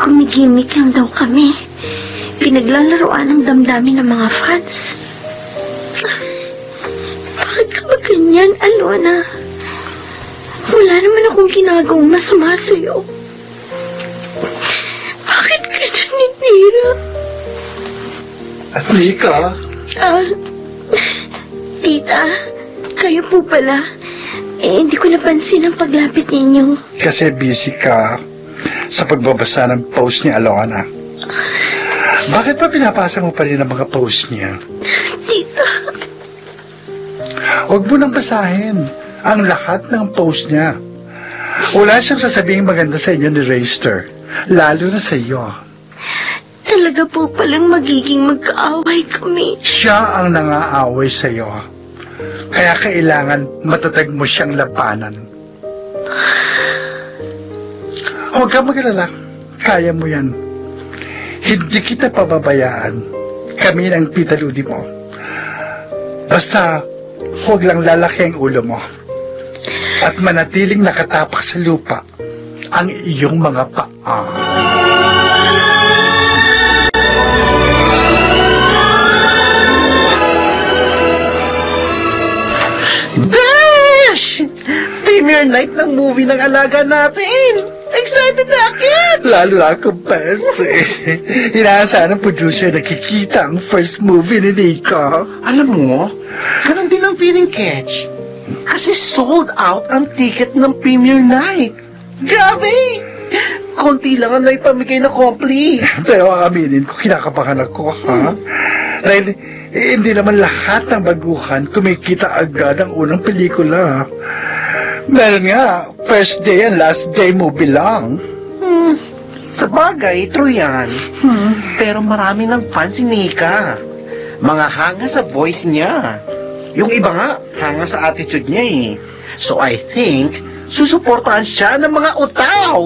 kumigimik lang daw kami. Pinaglalaroan ng damdamin ng mga fans. Bakit ka ba ganyan, Alona? Wala naman akong ginagawang masama sa'yo. Bakit ka naninira? Nika? Tita, kayo po pala. Hindi ko napansin ang paglapit ninyo. Kasi busy ka sa pagbabasa ng post ni Alona. Bakit pa pinapasa mo pa rin ang mga post niya? Tita. Huwag mo nang basahin ang lahat ng post niya. Wala siyang sasabing maganda sa inyo ni Reister, lalo na sa iyo. talaga po palang magiging magkaaway kami. Siya ang nangaaway sa'yo. Kaya kailangan matatag mo siyang labanan. Huwag kang mag-alala. Kaya mo yan. Hindi kita pababayaan. Kami ng Tita Ludi mo. Basta, huwag lang lalaki ang ulo mo. At manatiling nakatapak sa lupa ang iyong mga paa. Besh! Premiere night ng movie ng alaga natin! Excited na agad! Lalo na ako, Bessie. Inaasahan ng producer na kikita ang first movie ni Nico. Alam mo, ganun din ang feeling, Ketch. Kasi sold out ang ticket ng premiere night. Grabe! Konti lang ang naipamigay na kompli. Pero aminin ko, kinakabahan ako, ha? Dahil hindi naman lahat ng baguhan kumikita agad ang unang pelikula. Meron nga, first day and last day movie lang. Sa bagay, true yan. Pero marami ng fans si Nika. Mga hanga sa voice niya. Yung iba nga, hanga sa attitude niya eh. So I think, susuportahan siya ng mga utaw.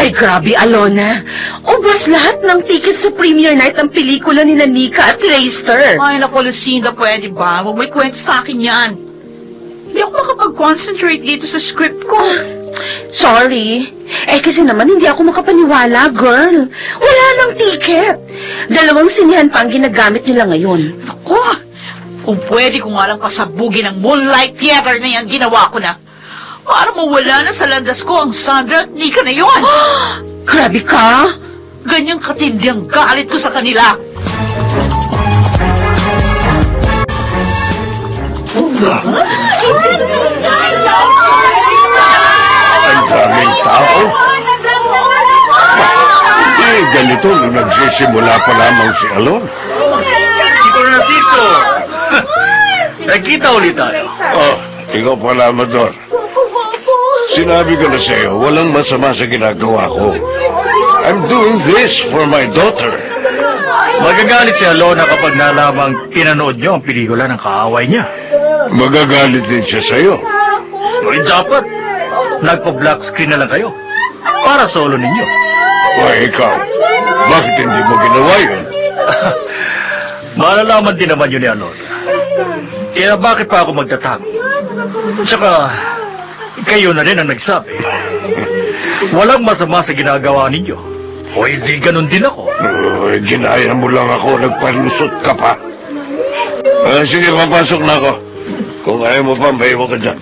Ay, grabe, Alona. Ubus lahat ng ticket sa premiere night ng pelikula ni Nika at Traister. Ay, naku, Lucinda, pwede ba? Huwag may kwento sa akin yan. Hindi ako makapag-concentrate dito sa script ko. Sorry. Kasi naman hindi ako makapaniwala, girl. Wala nang ticket. 2 sinihan pa ang ginagamit nila ngayon. Naku, kung pwede ko nga lang pasabugin ang Moonlight Theater na yan, ginawa ko na. Para mawala na sa landas ko ang Sandra at Nika na yun. Grabe ka. Ganyang katindi ang galit ko sa kanila. Ang daming tao. Hindi ganito nung nagsisimula pa lamang si Alon. Tito Narciso! Nagkita ulit tayo. Oh, ikaw pala, Amador. Sinabi ko na sa'yo, walang masama sa ginagawa ko. I'm doing this for my daughter. Magagalit si Alona kapag nalamang pinanood niyo ang pelikula ng kaaway niya. Magagalit din siya sa'yo. Dapat, nagpa-black screen na lang kayo. Para solo ninyo. Why, ikaw, bakit hindi mo ginawa yun? Malalaman din naman yun ni Alona. Kaya bakit pa ako magtatago? Tsaka, kayo na rin ang nagsabi. Walang masama sa ginagawa ninyo. O hindi ganun din ako. Ginaya mo lang ako, nagpalusot ka pa. Sige, papasok na ako. Kung ayaw mo pa, maiwan ka dyan.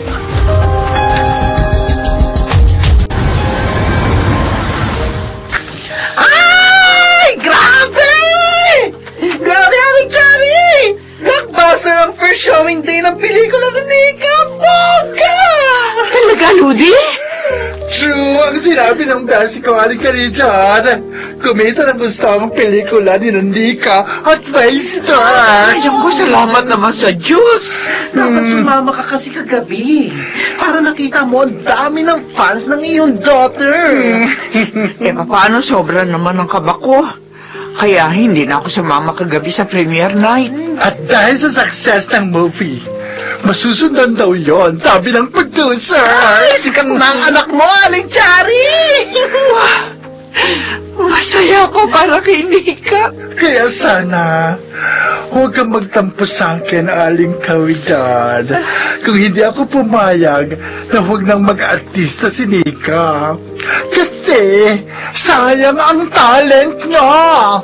Ay! Grabe! Grabe, Aling Chari! Blockbuster ang first showing day ng pelikula ni Nika. Bongga! Talaga, Ludi? True ang sinabi ng basi ko, Aling Caridad. Kumita ng gusto ang pelikula ni Nika at Traister. Ayun ko, salamat naman sa Diyos. Dapat sumama ka kasi kagabi. Para nakita mo ang dami ng fans ng iyong daughter. Paano sobra naman ang kaba ko? Kaya hindi na ako sumama kagabi sa premiere night. At dahil sa success ng movie, masusundan daw yon, sabi ng producer. Ay, sikat na ang anak mo, Aling Chari! Masaya ako para kay Nika. Kaya sana, huwag kang magtampo sa akin, Aling Caridad. Kung hindi ako pumayag na huwag nang mag-artista si Nika. Kasi, sayang ang talent niya.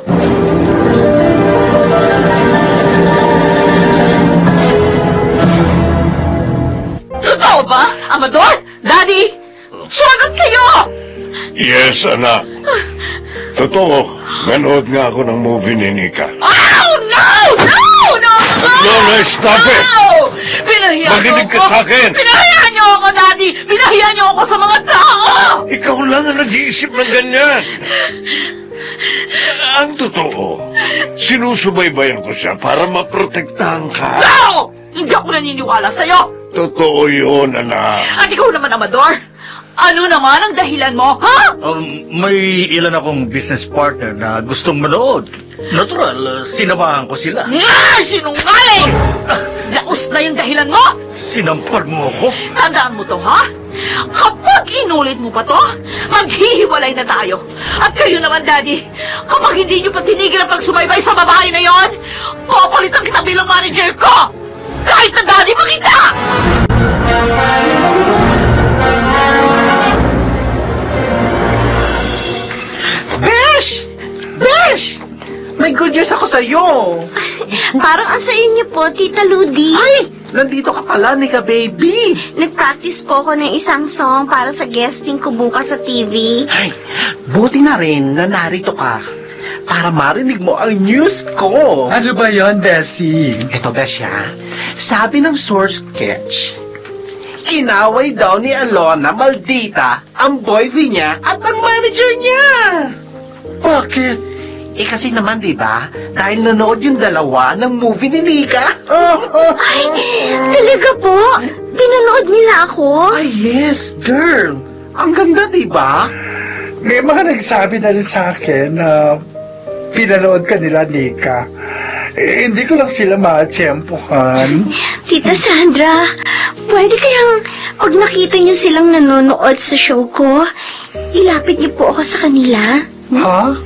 Totoo ba, Amador? Daddy, sumagot kayo! Yes, anak. Totoo, nanood nga ako ng movie ni Nika. Oh, no! No! No! No! Lola, stop it! No! Pinahiya niyo Makinig ka ako! sa akin! Pinahiya niyo ako, Daddy! Pinahiya niyo ako sa mga tao! Ikaw lang ang nag-iisip ng ganyan. Ang totoo, sinusubaybayan ko siya para maprotektahan ka. No! Hindi ako naniniwala sa'yo! Totoo yun, anak. At ikaw naman, Amador. Ano naman ang dahilan mo, ha? May ilan akong business partner na gustong manood. Natural, sinamahan ko sila. Sinungaling! Daos na yung dahilan mo! Sinampal mo ako? Tandaan mo to, ha? Kapag inulit mo pa to, maghihiwalay na tayo. At kayo naman, Daddy, kapag hindi nyo pa tinigil ang pagsubaybay sa babae na yon, papalitan kita bilang manager ko! Kahit na Daddy makita! Besh! Besh! May good news ako sa'yo. Parang ang sa inyo po, Tita Ludi. Ay! Nandito ka pala, Nika baby. Nag-practice po ako ng isang song para sa guesting ko bukas sa TV. Ay, buti na rin na narito ka para marinig mo ang news ko. Ano ba yon, Bessie? Ito, Besh, ha? Sabi ng source sketch, inaway daw ni Alona Maldita ang boyfriend niya at ang manager niya. Bakit? Kasi naman, di ba? Dahil nanood yung dalawa ng movie ni Nika. Ay, talaga po? Pinanood nila ako? Ay, yes, girl. Ang ganda, di ba? May mga nagsabi na rin sa akin na pinanood ka nila, Nika. Hindi ko lang sila matsyempohan. Tita Sandra, pwede kayang pag nakita niyo silang nanonood sa show ko, ilapit niyo po ako sa kanila? Ha?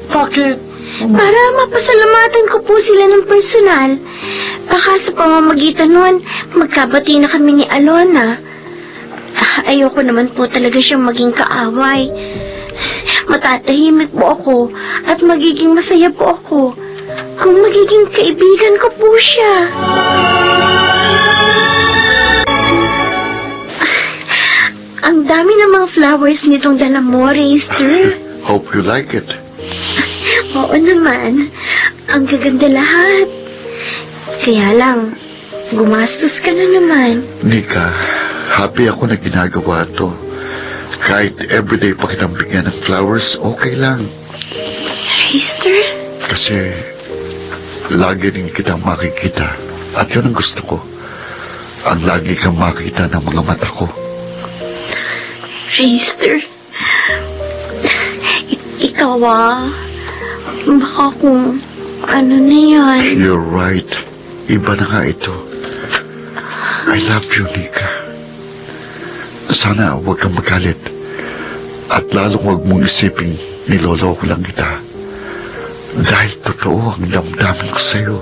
Bakit? Para mapasalamatan ko po sila ng personal. Baka sa pamamagitan nun, magkabati na kami ni Alona. Ayoko naman po talaga siyang maging kaaway. Matatahimik po ako at magiging masaya po ako kung magiging kaibigan ko po siya. Ang dami ng mga flowers nitong dala mo, Reister. Hope you like it. Oo naman. Ang gaganda lahat. Kaya lang, gumastos ka na naman. Nika, happy ako na ginagawa to. Kahit everyday pa kitang bigyan ng flowers, okay lang. Reister? Kasi lagi rin kitang makikita. At yun ang gusto ko. Ang lagi kang makita ng mga mata ko. Reister, ikaw baka kung ano na yan. You're right. Iba na nga ito. I love you, Nika. Sana huwag kang magalit. At lalong huwag mong isiping niloloko lang kita. Dahil totoo ang damdamin ko sa'yo.